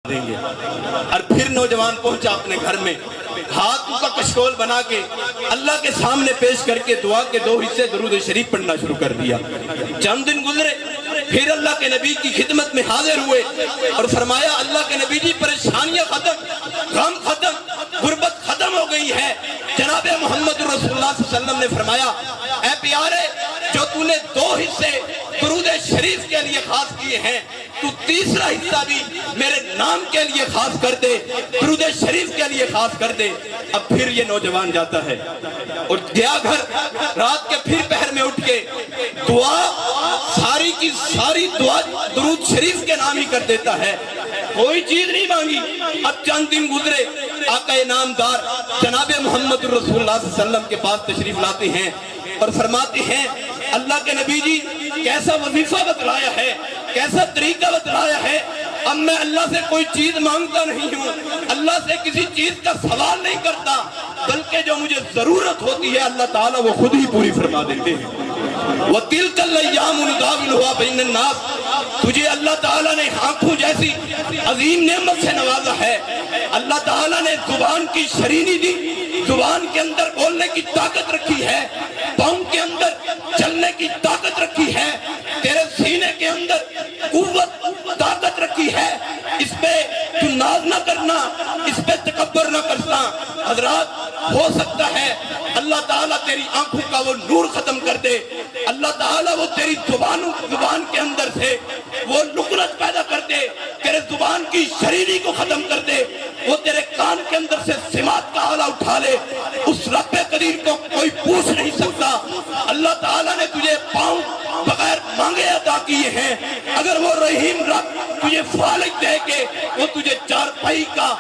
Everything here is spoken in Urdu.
دیں گے۔ اور پھر نوجوان پہنچا اپنے گھر میں، ہاتھ کا کشکول بنا کے اللہ کے سامنے پیش کر کے دعا کے 2 حصے درود شریف پڑھنا شروع کر دیا۔ چند دن گزرے، پھر اللہ کے نبی کی خدمت میں حاضر ہوئے اور فرمایا اللہ کے نبی جی پریشانیاں ختم، غم ختم، غربت ختم ہو گئی ہے۔ جناب محمد رسول اللہ صلی اللہ علیہ وسلم نے فرمایا اے پیارے، جو تو نے 2 حصے درود شریف کے لیے خاص کیے ہیں، تو تیسرا حصہ بھی میرے نام کے لیے خاص کر دے، درود شریف کے لیے خاص کر دے۔ اب پھر یہ نوجوان جاتا ہے اور گیا گھر، رات کے پھر پہر میں اٹھ کے دعا ساری کی ساری دعا درود شریف کے نام ہی کر دیتا ہے، کوئی چیز نہیں مانگی۔ اب چند دن گزرے، آقا نامدار جناب محمد رسول اللہ صلی اللہ علیہ وسلم کے پاس تشریف لاتے ہیں اور فرماتے ہیں اللہ کے نبی جی کیسا وظیفہ بتلایا ہے، کیسا طریقہ بتلایا ہے، اب میں اللہ سے کوئی چیز مانگتا نہیں ہوں، اللہ سے کسی چیز کا سوال نہیں کرتا، بلکہ جو مجھے ضرورت ہوتی ہے اللہ تعالیٰ وہ خود ہی پوری فرما دیتے ہیں۔ وَتِلْكَ الْأَيَّامُ نُدَاوِلُهَا بَيْنَ النَّاسِ، تجھے اللہ تعالیٰ نے آنکھوں جیسی عظیم نعمت سے نوازا ہے، اللہ تعالیٰ نے زبان کی شرینی دی، زبان کے اندر بولنے کی طاقت رکھی ہے، پاؤں کے اندر چلنے کی طاقت رکھی ہے، تیرے سینے کے اندر قوت طاقت رکھی ہے، اس پہ تو ناز نہ کرنا، اس پہ تکبر نہ کرنا۔ حضرات ہو سکتا ہے اللہ تعالیٰ تیری آنکھوں کا وہ نور ختم کر دے، اللہ تعالیٰ وہ تیری زبان کے اندر سے وہ لکنت پیدا کر دے، تیرے زبان کی شرینی کو ختم کر دے، وہ تیرے کان کے اندر سے سماعت کا آلہ اٹھا لے، اس رب قدیر کو کوئی پوچھ نہیں سکتا۔ اللہ تعالیٰ نے تجھے پاؤں بغیر مانگے عطا کیے ہیں، اگر وہ رحیم رب تجھے فالج دے کے وہ تجھے چارپائی کا